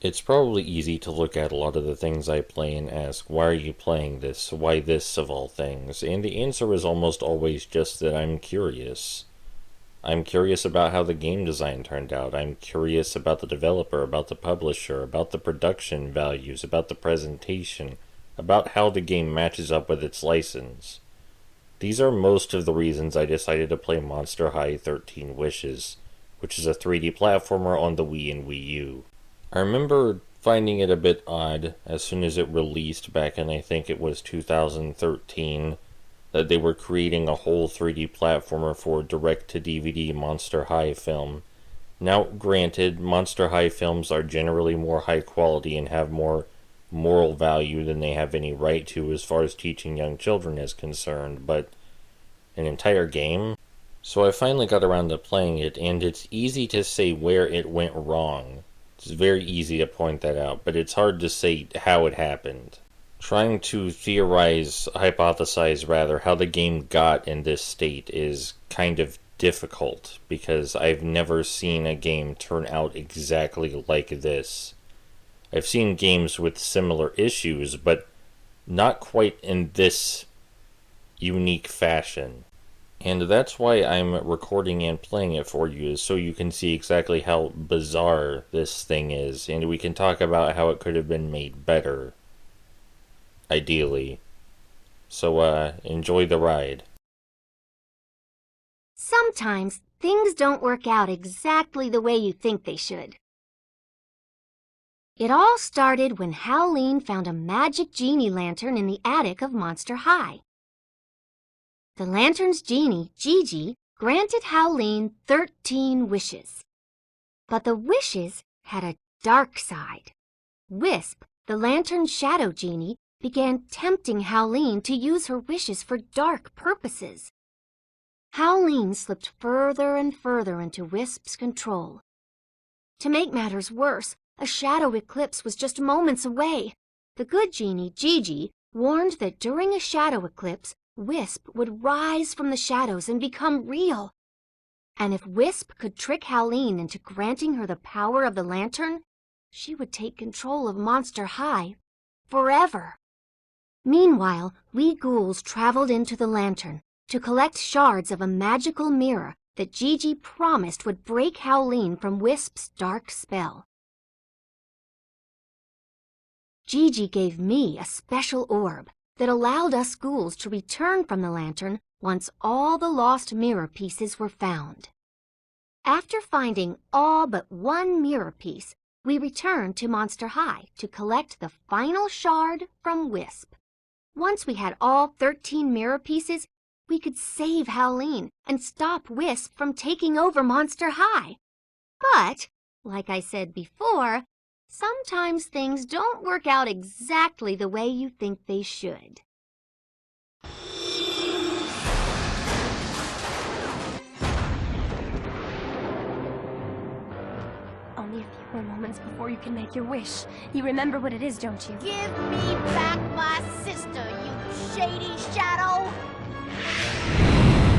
It's probably easy to look at a lot of the things I play and ask, why are you playing this? Why this of all things? And the answer is almost always just that I'm curious. I'm curious about how the game design turned out. I'm curious about the developer, about the publisher, about the production values, about the presentation, about how the game matches up with its license. These are most of the reasons I decided to play Monster High 13 Wishes, which is a 3D platformer on the Wii and Wii U. I remember finding it a bit odd as soon as it released back in, I think it was 2013, that they were creating a whole 3D platformer for direct-to-DVD Monster High film. Now, granted, Monster High films are generally more high quality and have more moral value than they have any right to as far as teaching young children is concerned, but an entire game? So I finally got around to playing it, and it's easy to say where it went wrong. It's very easy to point that out, but it's hard to say how it happened. Trying to hypothesize rather, how the game got in this state is kind of difficult, because I've never seen a game turn out exactly like this. I've seen games with similar issues, but not quite in this unique fashion. And that's why I'm recording and playing it for you, is so you can see exactly how bizarre this thing is, and we can talk about how it could have been made better. Ideally. So, enjoy the ride. Sometimes things don't work out exactly the way you think they should. It all started when Howleen found a magic genie lantern in the attic of Monster High. The lantern's genie, Gigi, granted Howleen 13 wishes. But the wishes had a dark side. Wisp, the lantern's shadow genie, began tempting Howleen to use her wishes for dark purposes. Howleen slipped further and further into Wisp's control. To make matters worse, a shadow eclipse was just moments away. The good genie, Gigi, warned that during a shadow eclipse, Wisp would rise from the shadows and become real. And if Wisp could trick Howleen into granting her the power of the lantern, she would take control of Monster High forever. Meanwhile, we ghouls traveled into the lantern to collect shards of a magical mirror that Gigi promised would break Howleen from Wisp's dark spell. Gigi gave me a special orb that allowed us ghouls to return from the lantern once all the lost mirror pieces were found. After finding all but one mirror piece, we returned to Monster High to collect the final shard from Wisp. Once we had all 13 mirror pieces, we could save Howleen and stop Wisp from taking over Monster High. But, like I said before, sometimes things don't work out exactly the way you think they should. Only a few more moments before you can make your wish. You remember what it is, don't you? Give me back my sister, you shady shadow!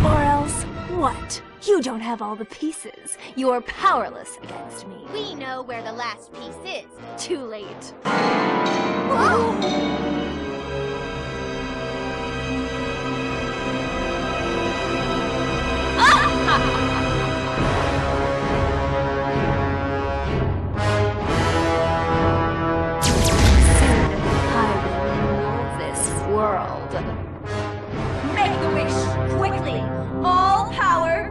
Or else, what? You don't have all the pieces. You're powerless against me. We know where the last piece is. Too late. World. Make the wish, quickly! All power!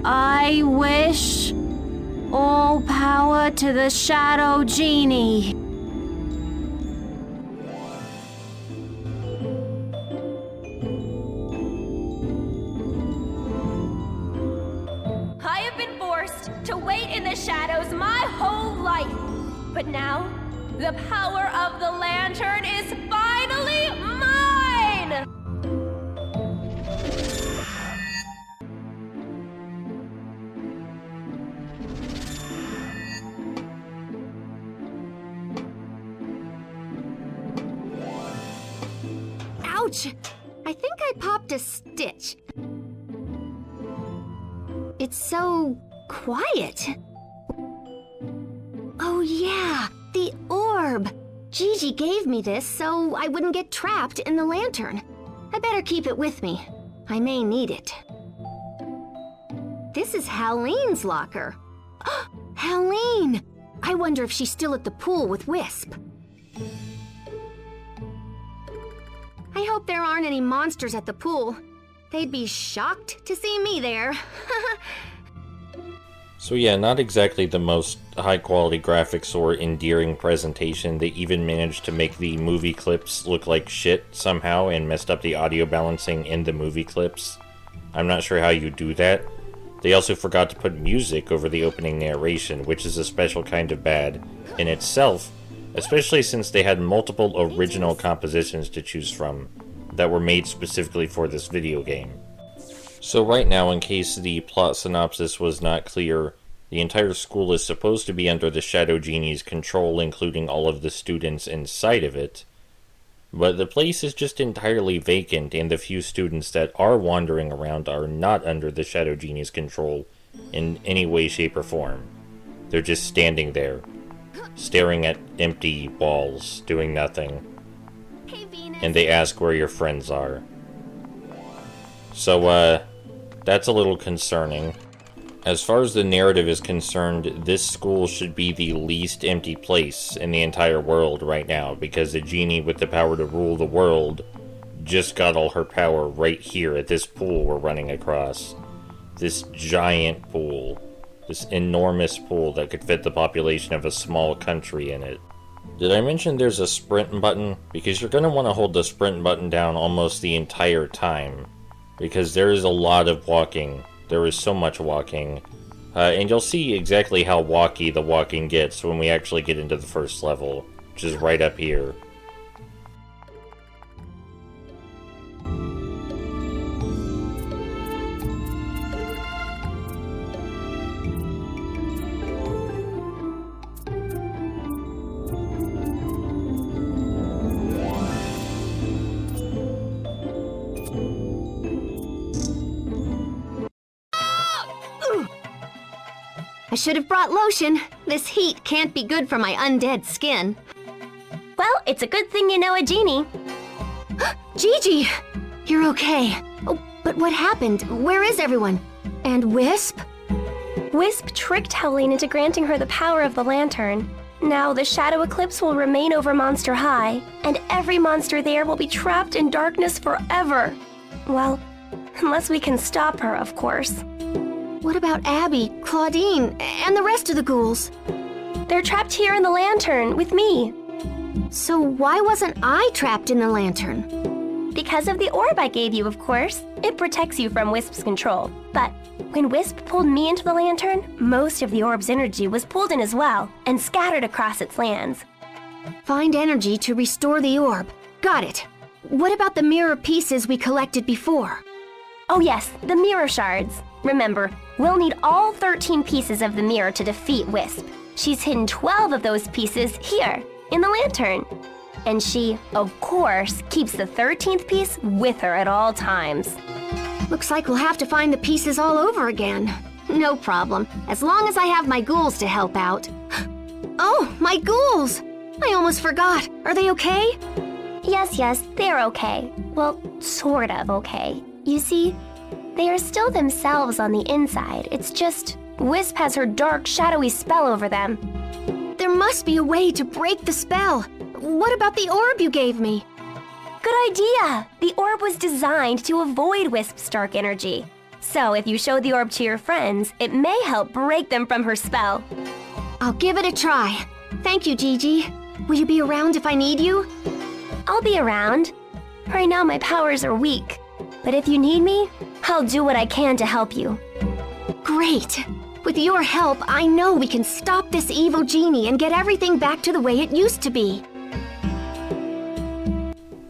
I wish all power to the Shadow Genie. I have been forced to wait in the shadows my whole life. But now, the power of the lantern is finally mine! Ouch! I think I popped a stitch. It's so quiet. Oh yeah, the orb. Gigi gave me this so I wouldn't get trapped in the lantern. I better keep it with me. I may need it. This is Hallene's locker. Hallene! I wonder if she's still at the pool with Wisp. I hope there aren't any monsters at the pool. They'd be shocked to see me there. So yeah, not exactly the most high-quality graphics or endearing presentation. They even managed to make the movie clips look like shit somehow and messed up the audio balancing in the movie clips. I'm not sure how you do that. They also forgot to put music over the opening narration, which is a special kind of bad in itself, especially since they had multiple original compositions to choose from that were made specifically for this video game. So right now, in case the plot synopsis was not clear, the entire school is supposed to be under the Shadow Genie's control, including all of the students inside of it. But the place is just entirely vacant, and the few students that are wandering around are not under the Shadow Genie's control in any way, shape, or form. They're just standing there, staring at empty walls, doing nothing. Hey, Venus. And they ask where your friends are. So, that's a little concerning. As far as the narrative is concerned, this school should be the least empty place in the entire world right now, because the genie with the power to rule the world just got all her power right here at this pool we're running across. This giant pool. This enormous pool that could fit the population of a small country in it. Did I mention there's a sprint button? Because you're going to want to hold the sprint button down almost the entire time, because there is a lot of walking. There is so much walking. And you'll see exactly how walky the walking gets when we actually get into the first level, which is right up here. I should have brought lotion. This heat can't be good for my undead skin. Well, it's a good thing you know a genie. Gigi! You're okay. Oh, but what happened? Where is everyone? And Wisp? Wisp tricked Hallene into granting her the power of the lantern. Now the shadow eclipse will remain over Monster High, and every monster there will be trapped in darkness forever. Well, unless we can stop her, of course. What about Abby, Claudine, and the rest of the ghouls? They're trapped here in the lantern with me. So why wasn't I trapped in the lantern? Because of the orb I gave you, of course. It protects you from Wisp's control. But when Wisp pulled me into the lantern, most of the orb's energy was pulled in as well and scattered across its lands. Find energy to restore the orb. Got it. What about the mirror pieces we collected before? Oh yes, the mirror shards. Remember, we'll need all 13 pieces of the mirror to defeat Wisp. She's hidden 12 of those pieces here, in the lantern. And she, of course, keeps the 13th piece with her at all times. Looks like we'll have to find the pieces all over again. No problem, as long as I have my ghouls to help out. Oh, my ghouls! I almost forgot. Are they okay? Yes, they're okay. Well, sort of okay. You see, they are still themselves on the inside. It's just Wisp has her dark, shadowy spell over them. There must be a way to break the spell. What about the orb you gave me? Good idea! The orb was designed to avoid Wisp's dark energy. So if you show the orb to your friends, it may help break them from her spell. I'll give it a try. Thank you, Gigi. Will you be around if I need you? I'll be around. Right now my powers are weak. But if you need me, I'll do what I can to help you. Great! With your help, I know we can stop this evil genie and get everything back to the way it used to be.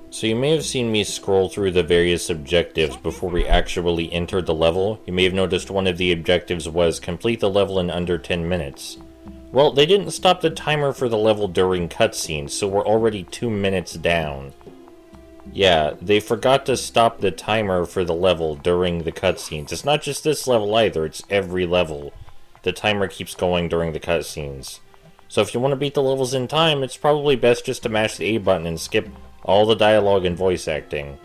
So you may have seen me scroll through the various objectives before we actually entered the level. You may have noticed one of the objectives was complete the level in under 10 minutes. Well, they didn't stop the timer for the level during cutscenes, so we're already 2 minutes down. Yeah, they forgot to stop the timer for the level during the cutscenes. It's not just this level either, it's every level. The timer keeps going during the cutscenes. So if you want to beat the levels in time, it's probably best just to mash the A button and skip all the dialogue and voice acting.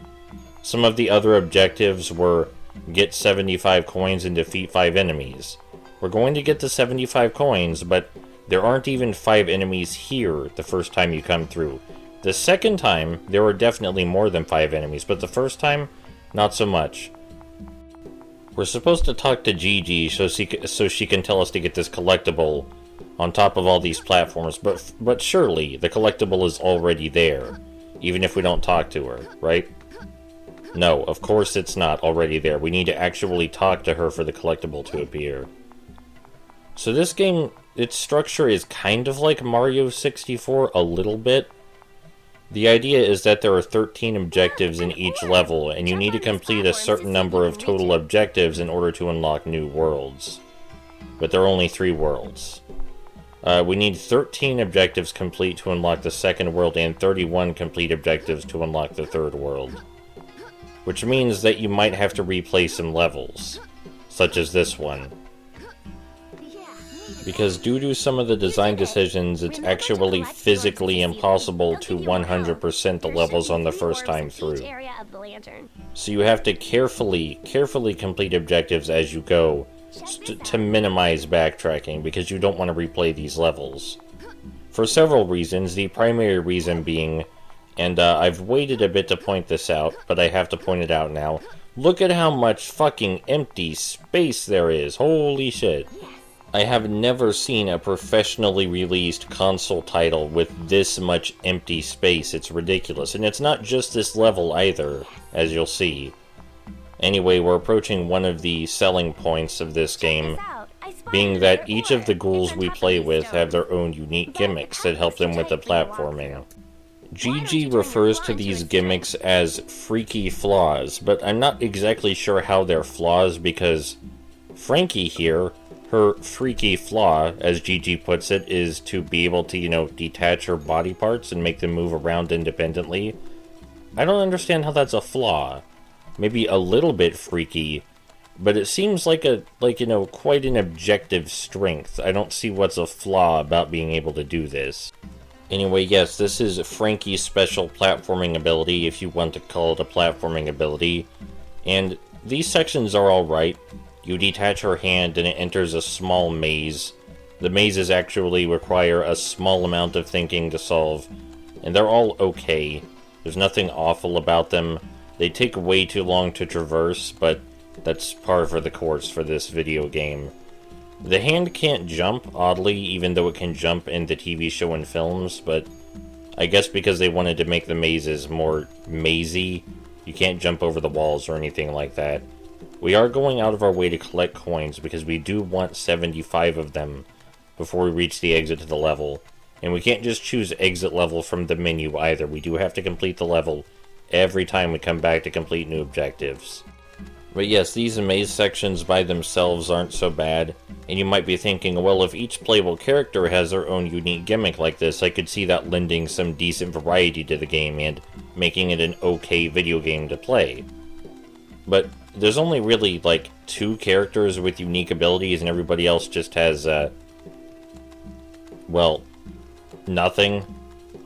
Some of the other objectives were get 75 coins and defeat 5 enemies. We're going to get the 75 coins, but there aren't even 5 enemies here the first time you come through. The second time, there were definitely more than 5 enemies, but the first time, not so much. We're supposed to talk to Gigi so she can tell us to get this collectible on top of all these platforms, but surely the collectible is already there, even if we don't talk to her, right? No, of course it's not already there. We need to actually talk to her for the collectible to appear. So this game, its structure is kind of like Mario 64 a little bit. The idea is that there are 13 objectives in each level, and you need to complete a certain number of total objectives in order to unlock new worlds. But there are only 3 worlds. We need 13 objectives complete to unlock the second world, and 31 complete objectives to unlock the third world. Which means that you might have to replay some levels, such as this one. Because due to some of the design decisions, it's actually physically impossible to 100% the levels on the first time through. So you have to carefully complete objectives as you go to minimize backtracking, because you don't want to replay these levels. For several reasons, the primary reason being, and I've waited a bit to point this out, but I have to point it out now, look at how much fucking empty space there is, holy shit. I have never seen a professionally released console title with this much empty space. It's ridiculous. And it's not just this level either, as you'll see. Anyway, we're approaching one of the selling points of this game, being that each of the ghouls we play with have their own unique gimmicks that help them with the platforming. Gigi refers to these gimmicks as freaky flaws, but I'm not exactly sure how they're flaws, because Frankie here, her freaky flaw, as Gigi puts it, is to be able to, detach her body parts and make them move around independently. I don't understand how that's a flaw. Maybe a little bit freaky, but it seems like quite an objective strength. I don't see what's a flaw about being able to do this. Anyway, yes, this is Frankie's special platforming ability, if you want to call it a platforming ability. And these sections are alright. You detach her hand and it enters a small maze. The mazes actually require a small amount of thinking to solve, and they're all okay. There's nothing awful about them. They take way too long to traverse, but that's par for the course for this video game. The hand can't jump, oddly, even though it can jump in the TV show and films, but I guess because they wanted to make the mazes more mazy, you can't jump over the walls or anything like that. We are going out of our way to collect coins because we do want 75 of them before we reach the exit to the level. And we can't just choose exit level from the menu either. We do have to complete the level every time we come back to complete new objectives. But yes, these maze sections by themselves aren't so bad. And you might be thinking, well, if each playable character has their own unique gimmick like this, I could see that lending some decent variety to the game and making it an okay video game to play. But there's only really, 2 characters with unique abilities, and everybody else just has, nothing.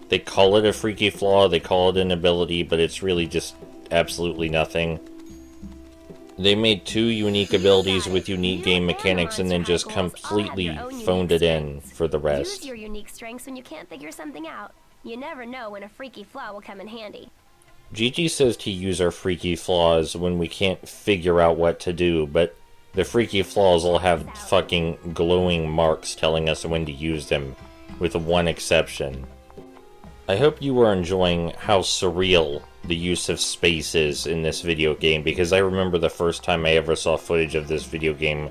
They call it a freaky flaw, they call it an ability, but it's really just absolutely nothing. They made 2 unique abilities with unique game mechanics and then just completely phoned it in for the rest. Use your unique strengths when you can't figure something out. You never know when a freaky flaw will come in handy. Gigi says to use our freaky flaws when we can't figure out what to do, but the freaky flaws all have fucking glowing marks telling us when to use them, with one exception. I hope you are enjoying how surreal the use of space is in this video game, because I remember the first time I ever saw footage of this video game,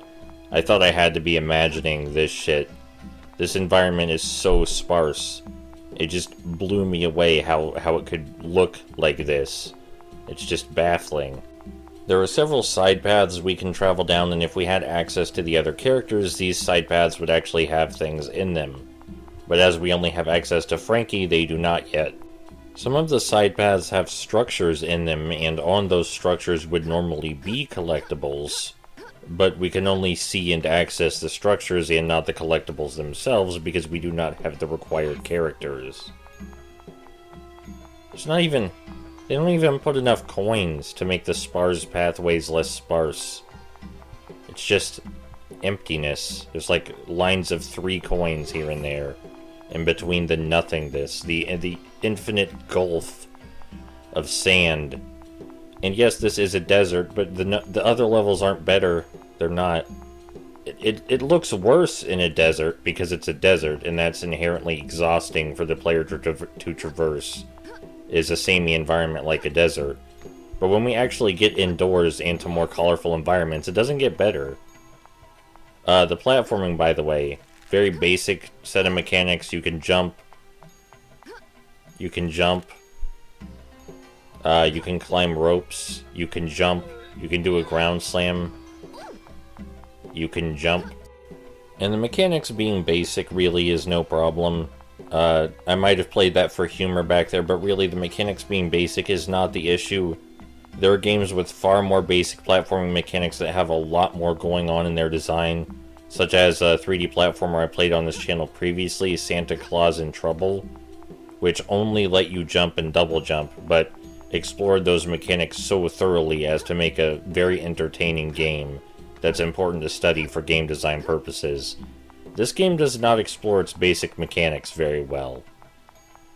I thought I had to be imagining this shit. This environment is so sparse. It just blew me away how it could look like this. It's just baffling. There are several side paths we can travel down, and if we had access to the other characters, these side paths would actually have things in them. But as we only have access to Frankie, they do not yet. Some of the side paths have structures in them, and on those structures would normally be collectibles, but we can only see and access the structures and not the collectibles themselves because we do not have the required characters. It's not even... They don't even put enough coins to make the sparse pathways less sparse. It's just emptiness. There's like lines of 3 coins here and there. In between the nothingness, the infinite gulf of sand. And yes, this is a desert, but the other levels aren't better. They're not. It looks worse in a desert because it's a desert, and that's inherently exhausting for the player to traverse. Is a samey environment like a desert. But when we actually get indoors and to more colorful environments, it doesn't get better. The platforming, by the way, very basic set of mechanics. You can jump. You can jump. You can climb ropes. You can jump. You can do a ground slam. You can jump. And the mechanics being basic really is no problem. I might have played that for humor back there, but really the mechanics being basic is not the issue. There are games with far more basic platforming mechanics that have a lot more going on in their design, such as a 3D platformer I played on this channel previously, Santa Claus in Trouble, which only let you jump and double jump, but explored those mechanics so thoroughly as to make a very entertaining game that's important to study for game design purposes. This game does not explore its basic mechanics very well.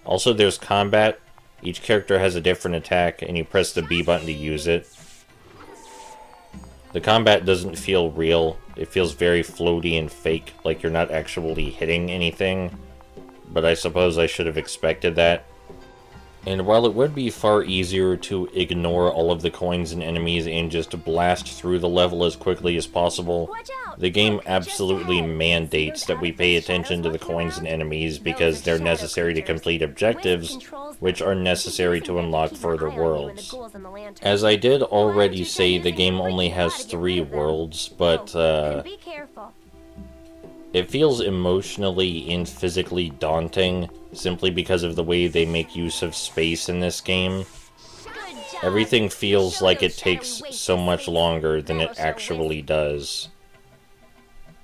Also, there's combat. Each character has a different attack, and you press the B button to use it. The combat doesn't feel real. It feels very floaty and fake, like you're not actually hitting anything. But I suppose I should have expected that. And while it would be far easier to ignore all of the coins and enemies and just blast through the level as quickly as possible, the game absolutely mandates that we pay attention to the coins and enemies because they're necessary to complete objectives, which are necessary to unlock further worlds. As I did already say, the game only has 3 worlds, but it feels emotionally and physically daunting simply because of the way they make use of space in this game. Everything feels like it takes so much longer than it actually does.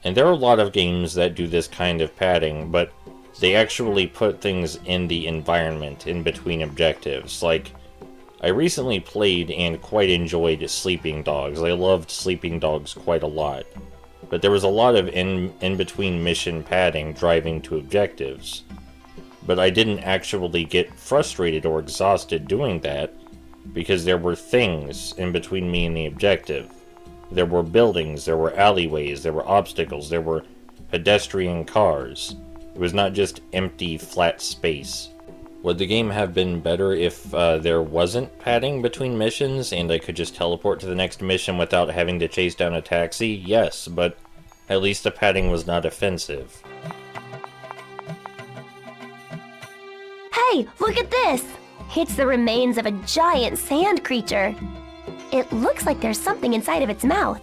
And there are a lot of games that do this kind of padding, but they actually put things in the environment in between objectives. Like, I recently played and quite enjoyed Sleeping Dogs. I loved Sleeping Dogs quite a lot. But there was a lot of in-between mission padding driving to objectives. But I didn't actually get frustrated or exhausted doing that, because there were things in between me and the objective. There were buildings, there were alleyways, there were obstacles, there were pedestrian cars. It was not just empty, flat space. Would the game have been better if there wasn't padding between missions and I could just teleport to the next mission without having to chase down a taxi? Yes, but at least the padding was not offensive. Hey, look at this! It's the remains of a giant sand creature. It looks like there's something inside of its mouth.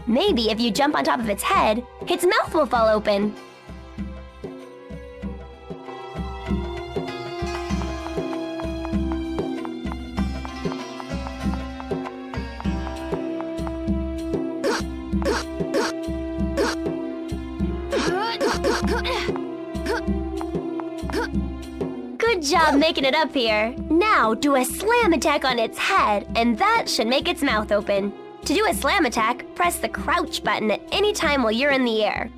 Maybe if you jump on top of its head, its mouth will fall open. Good job making it up here. Now do a slam attack on its head, and that should make its mouth open. To do a slam attack, press the crouch button at any time while you're in the air.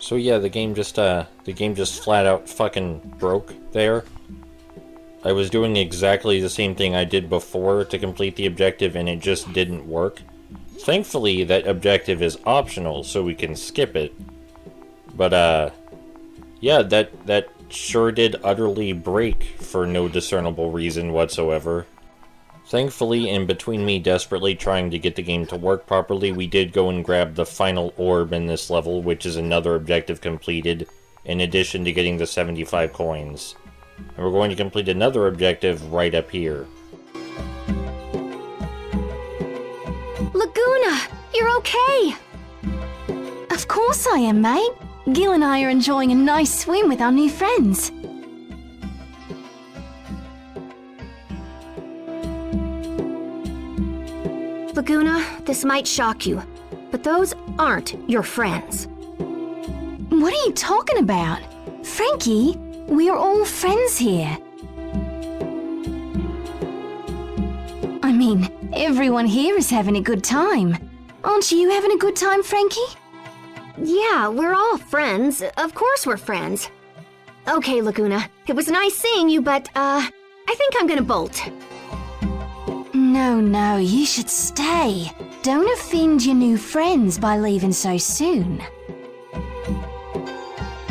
So yeah, the game just flat out fucking broke there. I was doing exactly the same thing I did before to complete the objective, and it just didn't work. Thankfully, that objective is optional, so we can skip it. But, yeah, that sure did utterly break for no discernible reason whatsoever. Thankfully, in between me desperately trying to get the game to work properly, we did go and grab the final orb in this level, which is another objective completed, in addition to getting the 75 coins. And we're going to complete another objective right up here. Laguna, you're okay. Of course I am, mate. Gil and I are enjoying a nice swim with our new friends. Laguna, this might shock you, but those aren't your friends. What are you talking about? Frankie, we are all friends here. I mean, everyone here is having a good time. Aren't you having a good time, Frankie? Yeah, we're all friends. Of course we're friends. Okay, Laguna, it was nice seeing you, but, I think I'm gonna bolt. No, you should stay. Don't offend your new friends by leaving so soon.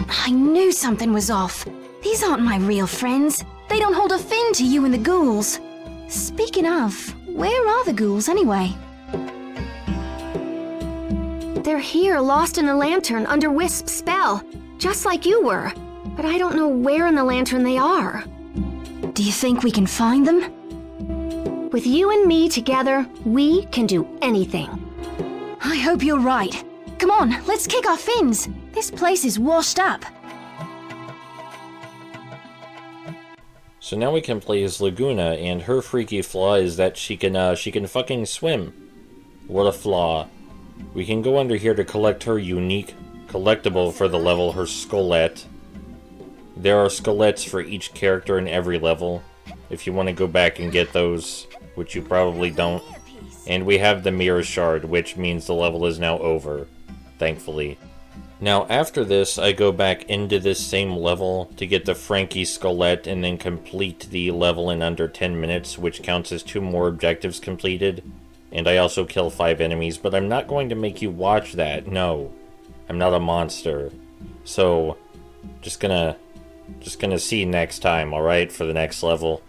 I knew something was off. These aren't my real friends. They don't hold a fin to you and the ghouls. Speaking of, where are the ghouls anyway? They're here, lost in the lantern under Wisp's spell, just like you were. But I don't know where in the lantern they are. Do you think we can find them? With you and me together, we can do anything. I hope you're right. Come on, let's kick our fins. This place is washed up. So now we can play as Laguna, and her freaky flaw is that she can fucking swim. What a flaw. We can go under here to collect her unique collectible for the level, her Skullette. There are Skullettes for each character in every level, if you want to go back and get those, which you probably don't. And we have the Mirror Shard, which means the level is now over, thankfully. Now after this, I go back into this same level to get the Frankie Skullette and then complete the level in under 10 minutes, which counts as 2 more objectives completed. And I also kill 5 enemies, but I'm not going to make you watch that, no. I'm not a monster. So, just gonna see next time, alright, for the next level.